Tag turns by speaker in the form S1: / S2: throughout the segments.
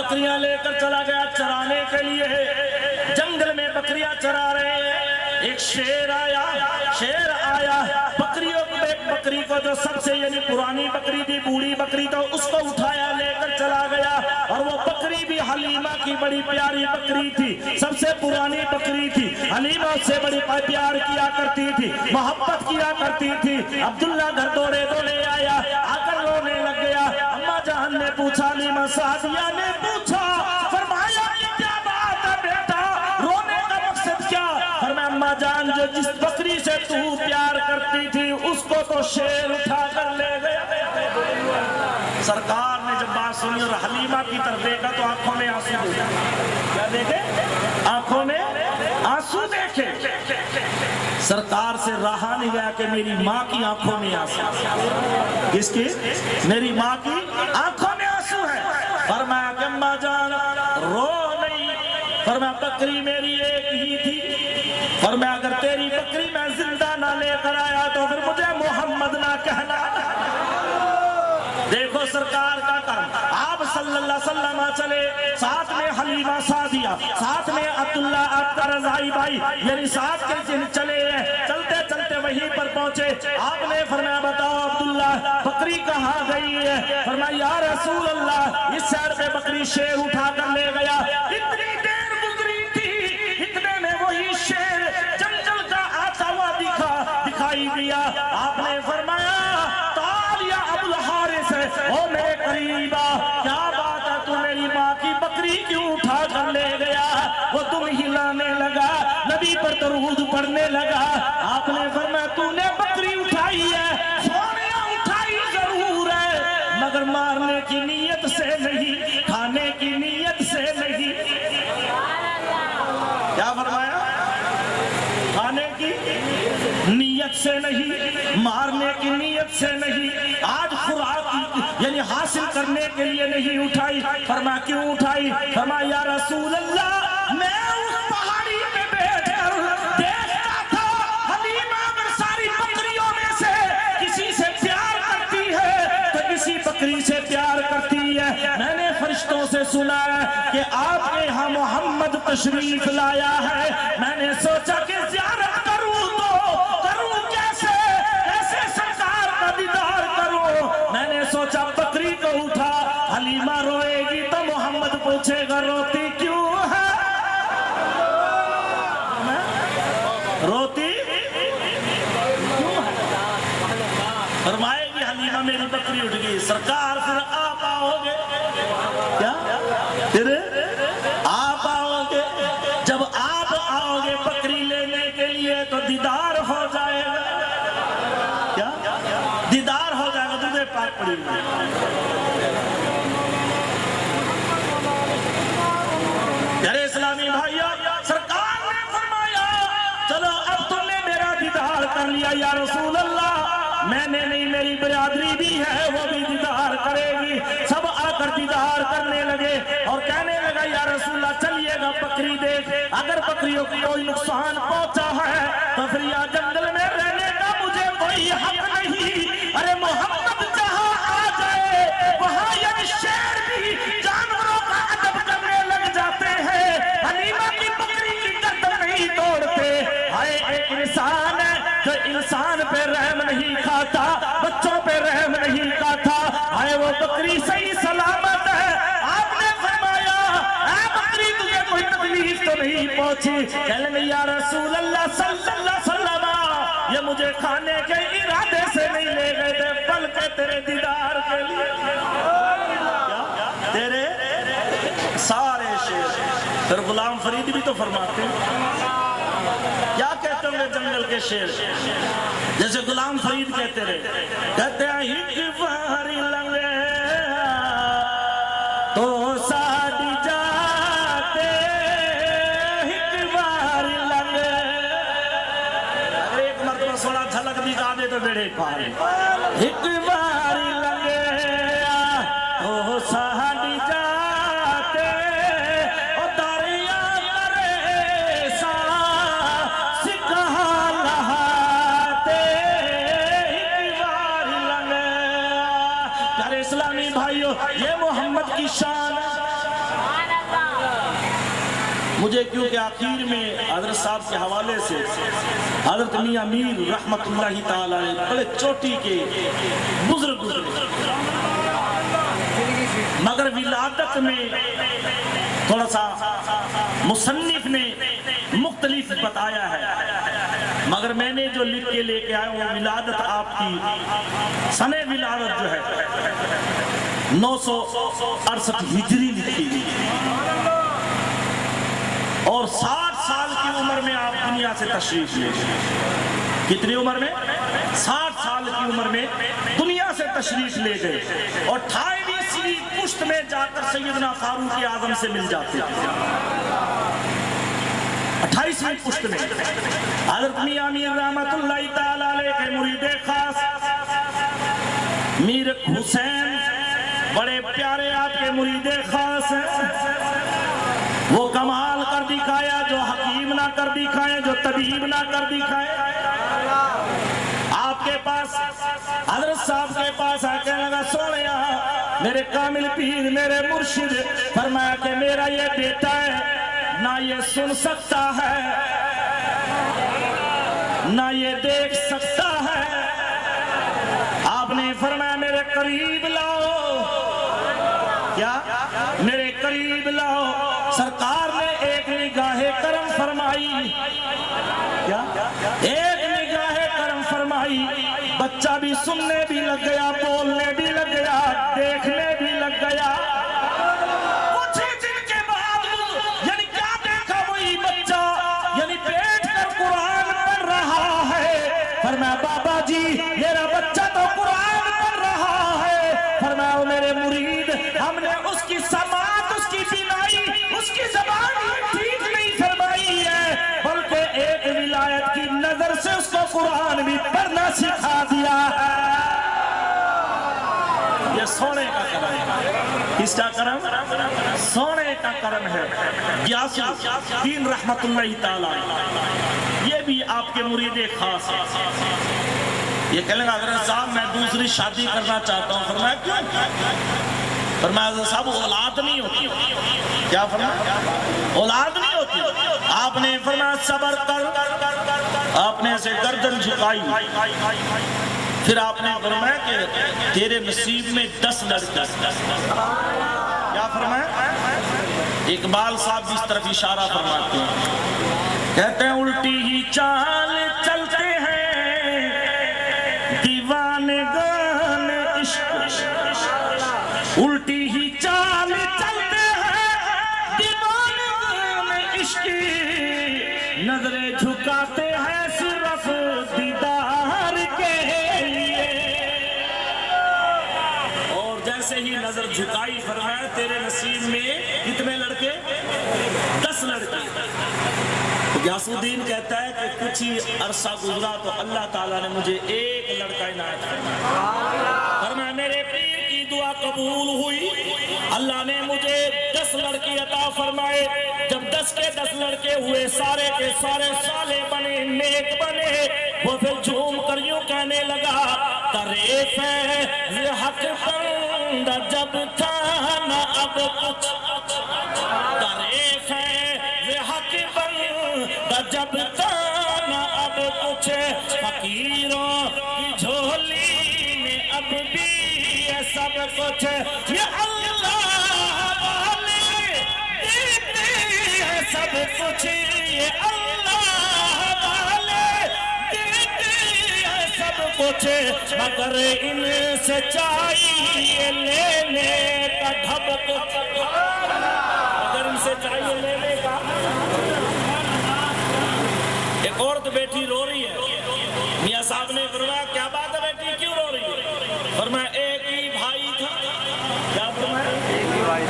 S1: بکریاں لے کر چلا گیا چرانے کے لیے، جنگل میں بکریاں چرا رہے ہیں، ایک شیر آیا بکریوں کو، ایک بکری کو جو سب سے یعنی پرانی بکری تھی، بوڑھی بکری تو اس کو اٹھایا لے کر چلا گیا، اور وہ بکری بھی حلیمہ کی بڑی پیاری بکری تھی، سب سے پرانی بکری تھی، حلیمہ اس سے بڑی پیار کیا کرتی تھی، محبت کیا کرتی تھی۔ عبداللہ گھر دوڑے آیا، آ کر رونے لگ گیا۔ اماں جان نے پوچھا، حلیمہ سعدیہ نے پوچھا، فرمایا یہ کیا بات ہے بیٹا، رونے کا مقصد کیا؟ فرمایا اماں جان جو جس بکری سے تو پیار کرتی تھی اس کو تو شیر اٹھا کر لے گیا۔ سرکار نے جب بات سنی اور حلیمہ کی طرف دیکھا تو آنکھوں میں آنسو دیکھے، کیا دیکھے؟ آنکھوں میں آنسو دیکھے۔ سرکار سے رہا نہیں گیا کہ میری ماں کی آنکھوں میں آنسو، کس کی؟ میری ماں کی آنکھوں میں آنسو ہے۔ فرمایا کہ اماں جان رو نہیں، فرمایا بکری میری ایک ہی تھی، فرمایا اگر تیری بکری میں زندہ نہ لے کر آیا تو پھر مجھے محمد نہ کہنا۔ دیکھو سرکار کا کرم، آپ صلی اللہ علیہ وسلم چلے، ساتھ میں حلیمہ سعدیہ، ساتھ میں عبداللہ آپ کا رضائی بھائی، یعنی ساتھ کے جن چلے ہیں، چلتے چلتے وہیں پر پہنچے۔ آپ نے فرمایا بتاؤ عبداللہ بکری کہاں گئی ہے؟ فرمایا یا رسول اللہ اس سائر پہ بکری شیر اٹھا کر لے گیا۔ اتنی دیر گزری تھی، اتنے میں وہی شیر جنگل کا آتا ہوا دکھائی دیا۔ آپ نے فرمایا او میرے قریبا، کیا بات ہے، تو میری ماں کی بکری کیوں اٹھا کر لے گیا؟ وہ تم ہلانے لگا، نبی پر درود پڑھنے لگا۔ آپ نے فرمایا تو نے بکری اٹھائی ہے، سونیا اٹھائی ضرور ہے، مگر مارنے کی نیت سے نہیں، کھانے کی نیت سے نہیں۔ کیا فرمایا؟ کھانے کی نیت سے نہیں، مارنے کی نیت سے نہیں، آج خوراک یعنی حاصل کرنے کے لیے نہیں اٹھائی۔ فرمایا کیوں اٹھائی؟ فرمایا یا رسول اللہ میں اس پہاڑی پہ بیٹھ کر دیکھتا تھا حلیمہ اگر ساری بکریوں میں سے کسی سے پیار کرتی ہے تو کسی بکری سے پیار کرتی ہے۔ میں نے فرشتوں سے سنا ہے کہ آپ کے یہاں محمد تشریف لایا ہے، میں نے سوچا کہ زیارت کروں تو کروں کیسے، ایسے سرکار کا دیدار کروں۔ میں نے سوچا بکری کو اٹھا، حلیمہ روئے گی تو محمد پوچھے گا روتی کیوں ہے، روتی کیوں ہے؟ فرمائے گی حلیمہ میری بکری اٹھ گئی، سرکار پھر آپ آؤ گے، کیا پھر آپ آؤ گے، جب آپ آؤ گے بکری لینے کے لیے تو دیدار ہو جائے گا، کیا دیدار ہو جائے گا، تجھے پاک پڑی ہوئی۔ پیارے اسلامی بھائیو، سرکار نے فرمایا چلو اب تم نے میرا دیدار کر لیا یا رسول اللہ، میں نے نہیں میری برادری بھی ہے وہ بھی دیدار کرے گی۔ سب آ کر دیدار کرنے لگے اور کہنے لگا یا رسول اللہ چلیے گا بکری دیکھ، اگر بکریوں کو کوئی نقصان پہنچا ہے تو پھر یا جنگل میں رہنے کا مجھے کوئی حق نہیں۔ ارے محمد جہاں آ جائے وہاں یہ شیر بھی جانوروں کا ادب کرنے لگ جاتے ہیں، حلیمہ کی بکری کی گردن نہیں توڑتے۔ ہائے ایک انسان ہے جو انسان پہ رحم نہیں کھاتا، بچوں پہ رحم نہیں کھاتا، ہائے وہ بکری صحیح سلامت ہے۔ آپ نے فرمایا اے بکری تجھے کوئی تکلیف تو نہیں پہنچی؟ کہنے لگے یا رسول اللہ صلی اللہ علیہ وسلم یہ مجھے کھانے کے ارادے سے نہیں لے گئے تھے بلکہ تیرے دیدار کے لیے، تیرے سارے شیر۔ پھر غلام فرید بھی تو فرماتے ہیں، کیا کہتے ہوں گے جنگل کے شیر؟ جیسے غلام فرید کہتے رہے، کہتے ہیں ایک باری لنگے تو ساڑی جاتے، ایک باری لنگے، اگر ایک مرتبہ سوڑا جھلک دکھا دے تو بیڑے پارے، ایک باری لنگے تو ساڑی جاتے، اور دریا کرے سا سکھا لہاتے، ایک باری لنگے۔ پیارے اسلامی بھائیو یہ محمد کی شان ہے، مجھے کیونکہ آخر میں حضرت صاحب کے حوالے سے حضرت میاں میر رحمت اللہ تعالی علیہ بڑے چوٹی کے بزرگ گزرے، مگر ولادت میں تھوڑا سا مصنف نے مختلف بتایا ہے، مگر میں نے جو لکھ کے لے کے آیا وہ ولادت آپ کی سن ولادت جو ہے 968 ہجری لکھی گئی اور 60 سال کی عمر میں آپ دنیا سے تشریف لے گئے۔ کتنی عمر میں؟ 60 سال کی عمر میں دنیا سے تشریف لے گئے اور 28ویں پشت میں جا کر سیدنا فاروق اعظم سے مل جاتے ہیں۔ 28ویں پشت میں حضرت میاں میر رحمت اللہ تعالی علیہ کے مرید خاص میر حسین بڑے پیارے آپ کے مرید خاص ہیں، وہ کمال کر دکھایا جو حکیم نہ کر دکھائے، جو طبیب نہ کر دکھائے۔ آپ کے پاس حضرت صاحب کے پاس آ کے لگا سونیا میرے کامل پیر میرے مرشد، فرمایا کہ میرا یہ بیٹا ہے نہ یہ سن سکتا ہے نہ یہ دیکھ سکتا ہے۔ آپ نے فرمایا میرے قریب لاؤ، کیا میرے قریب لاؤ۔ سرکار نے ایک نگاہ کرم فرمائی، کیا ایک نگاہ کرم فرمائی، بچہ بھی سننے بھی لگ گیا، بولنے بھی لگ گیا، دیکھنے بھی لگ گیا۔ کچھ دن کے بعد یعنی کیا دیکھا وہی بچہ یعنی بیٹھ کر قرآن پڑھ رہا ہے۔ فرمایا بابا جی میرا بچہ تو قرآن پڑھ رہا ہے۔ فرمایا میرے مرید ہم نے اس کی سماعت اس کی بینائی اس کی زبان ٹھیک نہیں فرمائی ہے بلکہ ایک ولایت کی نظر سے اس کو قرآن بھی پڑھنا سکھا دیا ہے۔ یہ سونے کا کرم ہے۔ کس کا کرم؟ سونے کا کرم ہے۔ غیاث الدین رحمت اللہ تعالی یہ بھی آپ کے مرید خاص ہے۔ یہ کہنے لگا حضرت صاحب میں دوسری شادی کرنا چاہتا ہوں۔ فرمایا کیوں؟ فرمایا حضرت صاحب اولاد نہیں ہوتی۔ کیا فرمایا؟ اولاد نہیں ہوتی۔ آپ نے فرمایا صبر کر، آپ نے اسے گردن جھکائی، پھر آپ نے فرمایا کہ تیرے نصیب میں 10 لڑکے۔ کیا فرمایا؟ اقبال صاحب بھی اس طرف اشارہ فرماتے ہیں، کہتے ہیں الٹی ہی چال چلتے ہیں دیوانگان عشق، الٹی ہی چال چلتے ہیں دیوانگان عشق، نظریں جھکاتے ہیں صرف دیدار کے لیے۔ اور جیسے ہی نظر جھکائی فرمایا تیرے نصیب میں کتنے لڑکے؟ 10 لڑکے۔ غیاث الدین کہتا ہے کہ کچھ ہی عرصہ گزرا تو اللہ تعالیٰ نے مجھے ایک لڑکا عنایت فرمایا۔ فرمایا میرے پیر کی دعا قبول ہوئی، اللہ نے مجھے 10 لڑکی عطا فرمائے۔ جب 10 کے 10 لڑکے ہوئے سارے کے سارے صالح بنے، نیک بنے، وہ پھر جھوم کر یوں کہنے لگا کرے فیض حق بندہ جب تھا نہ اب کچھ، کرے فیض حق بندہ جب تھا نہ اب کچھ، فقیروں کی جھولی میں اب بھی ہے سب کچھ، یہ اللہ والے دیتے ہیں سب کچھ، یہ اللہ والے دیتے ہیں سب کچھ، مگر ان سے چاہیے لینے کا ڈھب کچھ، مگر ان سے چاہیے لینے کا۔ ایک عورت بیٹی رو رہی ہے، میاں صاحب نے فرمایا کیا بات ہے بیٹی کیوں رو رہی ہے؟ فرمایا ایک ہی بھائی تھا۔ کیا فرمایا؟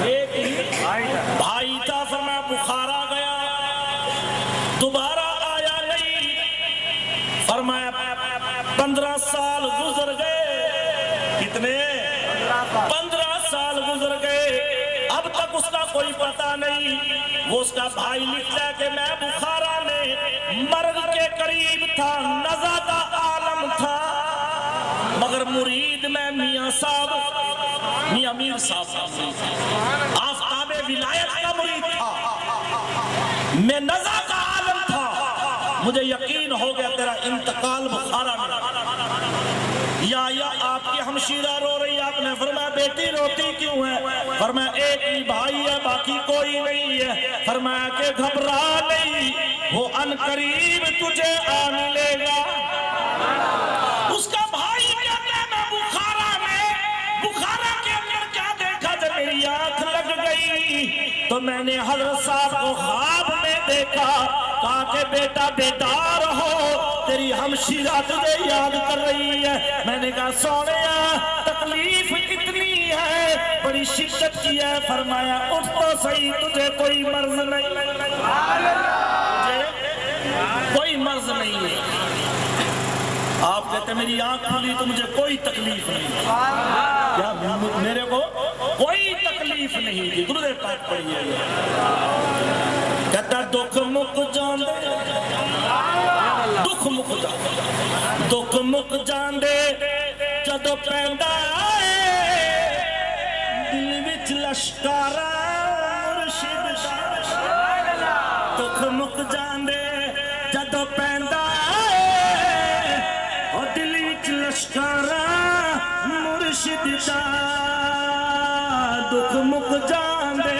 S1: ایک ہی بھائی تھا۔ فرمایا بخار آ گیا، دوبارہ آیا نہیں۔ فرمایا 15 سال گزر گئے۔ کتنے؟ 15 سال گزر گئے، اب تک اس کا کوئی پتہ نہیں۔ وہ اس کا بھائی لکھتا ہے کہ میں بخارا میں مرگ کے قریب تھا، نزادہ عالم تھا، مگر مرید میں میاں صاحب میاں میر صاحب آفتاب ولایت کا مرید تھا۔ مجھے یقین ہو گیا تیرا انتقال بخارا میں۔ یا آپ کی ہمشیرہ رو رہی، آپ نے فرمایا بیٹی روتی کیوں ہے؟ فرمایا ایک ہی بھائی ہے، باقی کوئی نہیں ہے۔ فرمایا کہ گھبرا نہیں، وہ ان قریب تجھے آ ملے گا۔ اس کا بھائی کہتا ہے میں بخارا کے اندر کیا دیکھا جب میری آنکھ لگ گئی تو میں نے حضرت صاحب کو خواب میں دیکھا، کہا کہ بیٹا بیدار ہو، تیری ہمشیرہ تجھے یاد کر رہی ہے۔ میں نے کہا سونیا تکلیف اتنی ہے، بڑی شدت کی ہے۔ فرمایا اٹھ تو صحیح، تجھے کوئی مرض نہیں، تجھے کوئی مرض نہیں ہے۔ آپ کہتے ہیں میری آنکھ کھلی تو مجھے کوئی تکلیف نہیں، کیا میرے کو کوئی تکلیف نہیں تھی؟ درود پاک پڑھیے۔ کہتا دکھ مک جان دے، دکھ مک جان دے، دکھ مک جان دے جدو پیندا دل وچ لشکارا مرشد دا، دکھ مک جان دے جدو پیندا دل وچ لشکارا مرشد دا، دکھ مک جان دے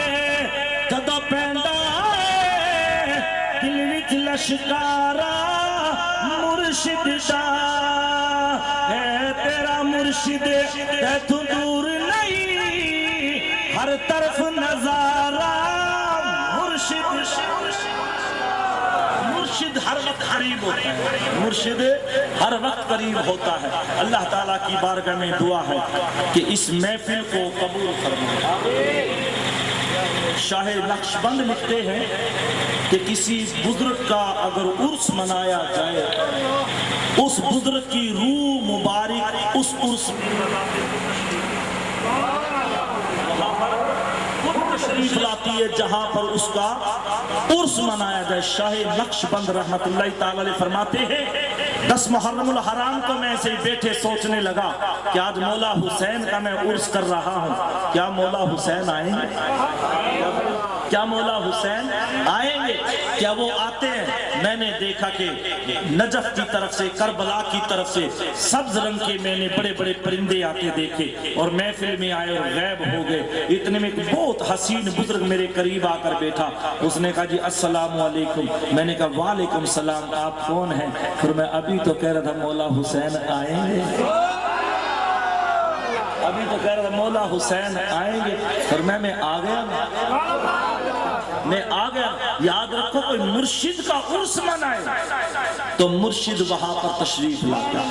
S1: جدو پیندا دل وچ لشکارا مرشد دا، ہے تیرا مرشد تو دور نہیں، ہر طرف نظارہ مرشد، مرشد ہر وقت قریب ہوتا ہے، مرشد ہر وقت قریب ہوتا ہے۔ اللہ تعالیٰ کی بارگاہ میں دعا ہے کہ اس محفل کو قبول فرمائے۔ شاہ نقشبند لکھتے ہیں کہ کسی بزرگ کا اگر عرس منایا جائے، اس بزرگ کی روح مبارک اس عرس تشریف لاتی ہے جہاں پر اس کا عرس منایا جائے۔ شاہ نقشبند رحمت اللہ تعالی علیہ فرماتے ہیں 10 محرم الحرام کو میں ایسے ہی بیٹھے سوچنے لگا کہ آج مولا حسین کا میں عرس کر رہا ہوں، کیا مولا حسین آئیں گے؟ کیا مولا حسین آئیں گے؟ کیا وہ آتے ہیں؟ میں نے دیکھا کہ نجف کی طرف سے، کربلا کی طرف سے سبز رنگ کے میں نے بڑے بڑے پرندے آتے دیکھے اور محفل میں آئے اور غائب ہو گئے۔ اتنے میں ایک بہت حسین بزرگ میرے قریب آ کر بیٹھا، اس نے کہا جی السلام علیکم۔ میں نے کہا وعلیکم السلام، آپ کون ہیں؟ پھر میں ابھی تو کہہ رہا تھا مولا حسین آئیں گے، ابھی تو کہہ رہا تھا مولا حسین آئیں گے، پھر میں آ گیا، میں آ گیا۔ یاد رکھو کوئی مرشد کا عرس منائے تو مرشد وہاں پر تشریف لاتا،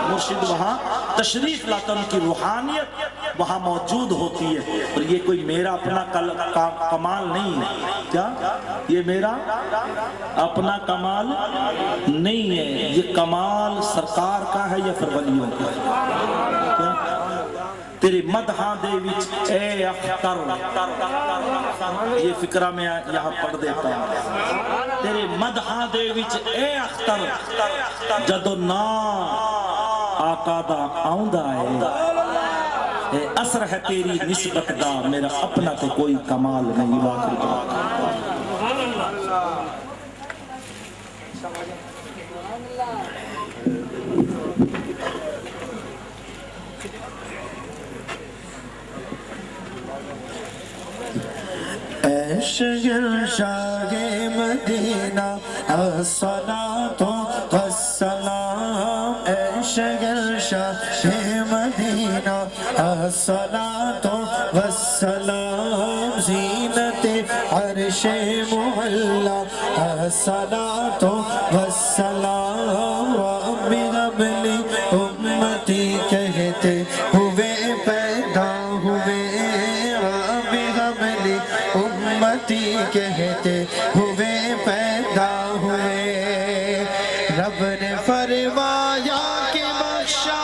S1: مرشد وہاں تشریف لاتا، ان کی روحانیت وہاں موجود ہوتی ہے۔ اور یہ کوئی میرا اپنا کمال نہیں ہے، کیا یہ میرا اپنا کمال نہیں ہے، یہ کمال سرکار کا ہے یا پھر ولیوں کا ہے؟ تیرے مدحاں دے وچ اے اختر، یہ فکرہ میں یہاں پڑھ دیتا ہوں، تیرے مدحاں دے وچ اے اختر جدو نا آقا دا آؤندا ہے، اثر ہے تیری نسبت دا، میرا اپنا تو کوئی کمال نہیں۔ واقعی
S2: اے شہر شاہ مدینہ الصلاۃ والسلام، اے شہر شاہ مدینہ الصلاۃ والسلام، زینت عرش معلا الصلاۃ والسلام، رب هب لی امتی کہتے ہوئے پیدا ہوئے، رب هب لی امتی کہتے ہوئے پیدا ہوئے، رب نے فرمایا کہ بخشا،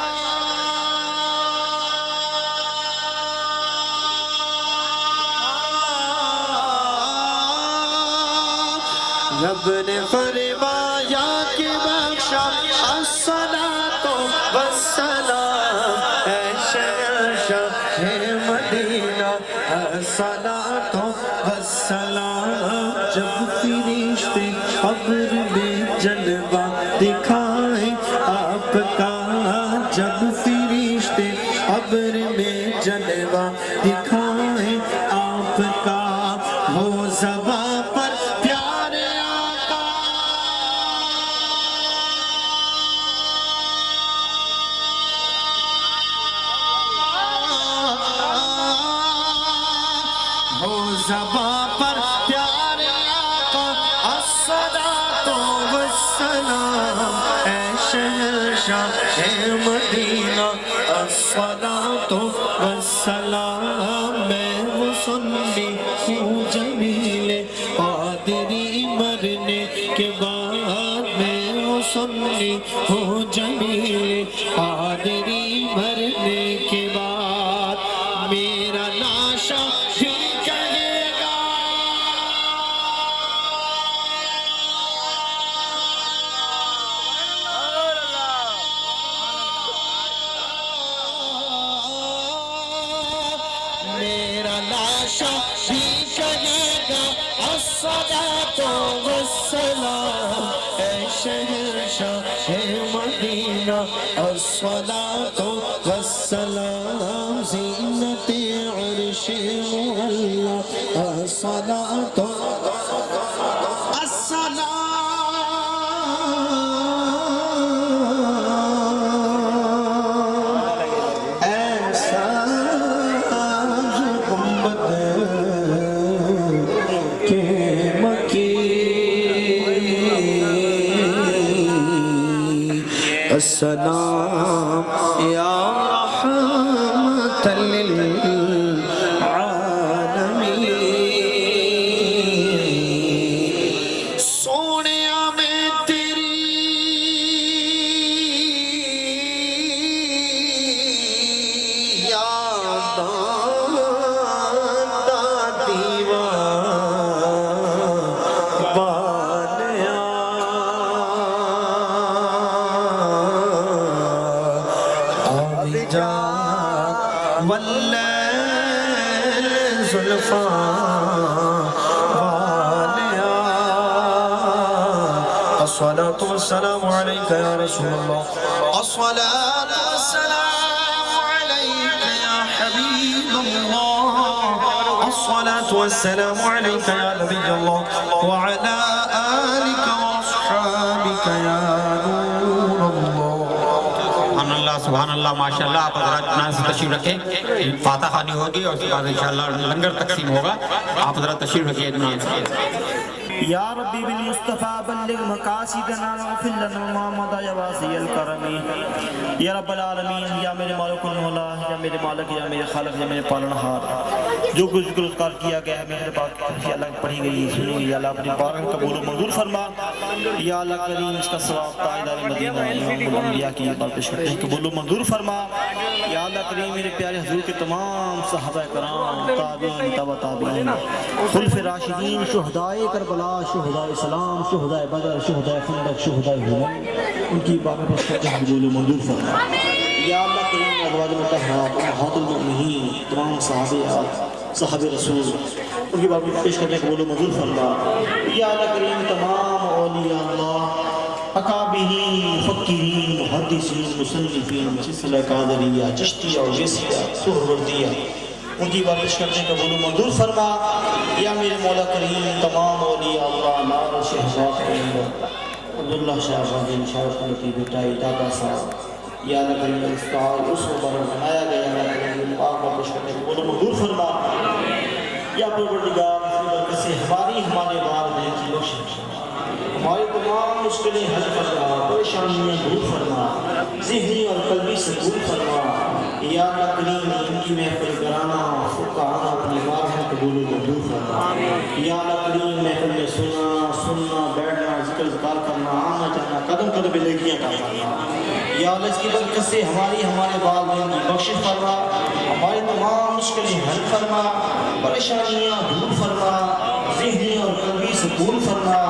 S2: رب نے فرمایا کہ بخشا، الصلاۃ والسلام، اے شہنشاہ مدینہ الصلاۃ والسلام، جب فرشتے قبر میں جن جب فرشتے ابر میں جلوہ دکھائیں آپ کا ہو زباں پر پیارے آقا ہو زباں پر پیارے آقا الصلاۃ والسلام اے شہنشاہ اے مدینہ الصلاۃ والسلام میں مصلی ہوں جمیل قادری مرنے کے بعد میں مصلی ہوں جمیل قادری مرنے کے بعد میرا لاشا بھی کہے گا میرا لاشا بھی کہے گا الصلاۃ والسلام اے شہنشاہ اے مدینہ الصلاۃ والسلام زینت عرش مولا الصلاۃ السلام ایسا گنبد کے مکی السلام یا رحمت للعالمین سونیا میں تیری یاد آتا دیوانیا آبی جان واللیل زلفان والیا الصلاة والسلام عليك يا رسول الله الصلاة والسلام عليك يا حبيب الله الصلاة والسلام عليك يا نبي الله وعلى آلك وأصحابك يا نور الله
S3: سبحان اللہ ماشاءاللہ آپ حضرات نام سے تشریف رکھیں فاتح خانی ہوگی اور اس کے بعد انشاءاللہ لنگر تقسیم ہوگا آپ حضرات تشریف رکھیں نام سے
S1: یا ربی بالمصطفیٰ بلغ مقاصدنا واغفر لنا ما مضى یا واسع الکرم یا رب العالمین یا میرے مالک المولا یا میرے مالک یا میرے خالق یا میرے پالنہار جو کچھ ذکر اذکار کیا گیا ہے میرے پاک یا اللہ پڑھی گئی سنی گئی یا اللہ اپنی بارک قبول و منظور فرما یا اللہ کریم اس کا ثواب تاجدار مدینہ امام الانبیاء کی بار پیش کرتے ہیں قبول و منظور فرما یا اللہ کریم میرے پیارے حضور کے تمام صحابہ کرام تابعین تبع تابعین خلف راشدین شہدائے کربلا شہدائے اسلام شہدائے بدر شہدائے خندق شہدائے ہنین ان کی بابا پیش کرتے ہیں قبول و منظور فرما یا اللہ کریم ازواج مطہرات امہات المؤمنین تمام صحابہ رسول ان کی بابا پیش کرتے ہیں قبول و منظور فرما یا اللہ کریم تمام اولیاء اللہ اکابرین مفکرین محدثین مصنفین سلسلہ قادریہ چشتیہ و ویسیہ سہروردیہ ان کی بارش کرنے کا قبول و منظور فرما یا میرے مولا کریم تمام اولیاء اللہ نار شہزاد عبداللہ شاہ غازی شارف کی بیٹائی دادا صاحب یا اللہ کریم استعال اس مبارک بنایا گیا یا اللہ کریم پاک بارش کرنے کا قبول و منظور فرما یا پروردگار سے ہمارے والدین کی بخشش ہماری تمام مشکلیں حل فرما پریشانیاں دور فرما ذہنی اور قلبی سے دور فرما یا اللہ کریم ان کی محفل کرانا فقہانا اپنی بارگاہ قبول و منظور فرما یا اللہ کریم محفل میں سننا بیٹھنا ذکر اذکار کرنا آنا جانا قدم قدم پہ نیکیاں کا کرنا یا اللہ اس کی برکت سے ہمارے والدین کی بخشش فرما ہماری تمام مشکلیں حل فرما پریشانیاں دور فرما ذہنی اور قلبی سے دور فرما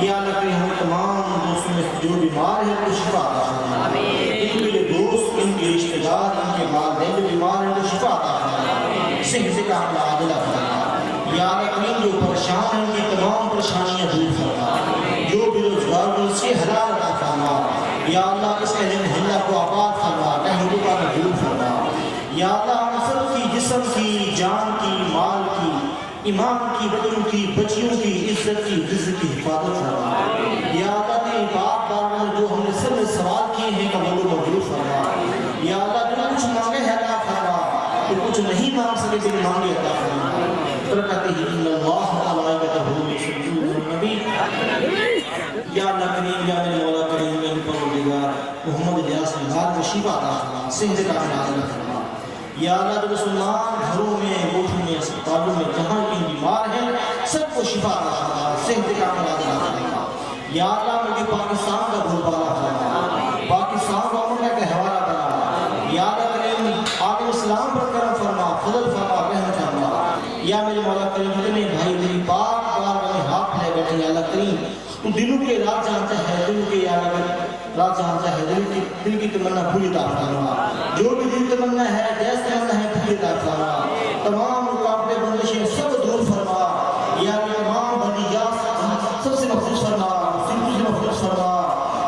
S1: یا اللہ کریم ہم تمام دوستوں میں جو بیمار ہیں وہ شفا عطا فرما ان کے دوست ان کے رشتہ دار ان کے والدین جو بیمار ہیں وہ شفا عطا فرما صحت کا حملہ عادل فرما یا اللہ کریم جو پریشان ہیں ان کی تمام پریشانیاں دور فرما جو بے روزگار ان سے حلال عطا فرما یا اللہ اس کے دن ہلہ کو آباد فرما
S4: بیٹیوں کی بچیوں کی عزت کی رزق کی حفاظت فرما یا اللہ تیری بات بار جو ہم نے سب نے سوال کیے ہیں قبول و منظور فرما یا اللہ جو کچھ مانگے ہے عطا فرما جو کچھ نہیں مانگ سکے تیری مانگے عطا فرما برکتہ ان اللہ و ملائکتہ یصلون علی النبی یا اللہ کریم یا میرے مولا کریم میرے پروردگار محمد الیاس نگار کو شفا عطا فرما صحت کاملہ عطا فرما یا اللہ جو مسلمان گھروں میں کوٹھوں میں اسپتالوں میں جہاں کی بیمار ہیں سب کو شفا عطا فرما صحت کاملہ عطا فرما یا اللہ مجھے پاکستان کا بھول بالا فرما پاکستان کو امن کا حوالہ بنا یا اللہ کریم عالم اسلام پر کرم فرما فضل فرما رحم فرما یا میرے مولا کریم جتنے بھائی میری پاک بار میں ہاتھ لے بیٹھے یا اللہ کریم تو دلوں کے رات جانتا ہے دلوں کے یا اللہ رات جانتا ہے دل کی تمنا پوری عطا فرما جو بھی دل تمنا ہے جیس تمنا ہے پوری عطا فرما تمام رکاوٹیں بندشیں سب دور فرما یا تمام بندیات سب سے محفوظ فرما سنتوں سے محفوظ فرما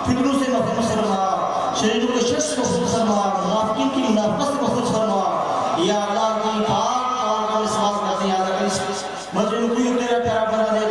S4: فکروں سے محفوظ فرما شریروں کے شخص سے محفوظ فرما منافقین کی منافقت سے محفوظ فرما یا اللہ کی پاک اور کا وشواس کرتے ہیں یا اللہ اس مسجد میں کوئی تیرا پیارا بنا دے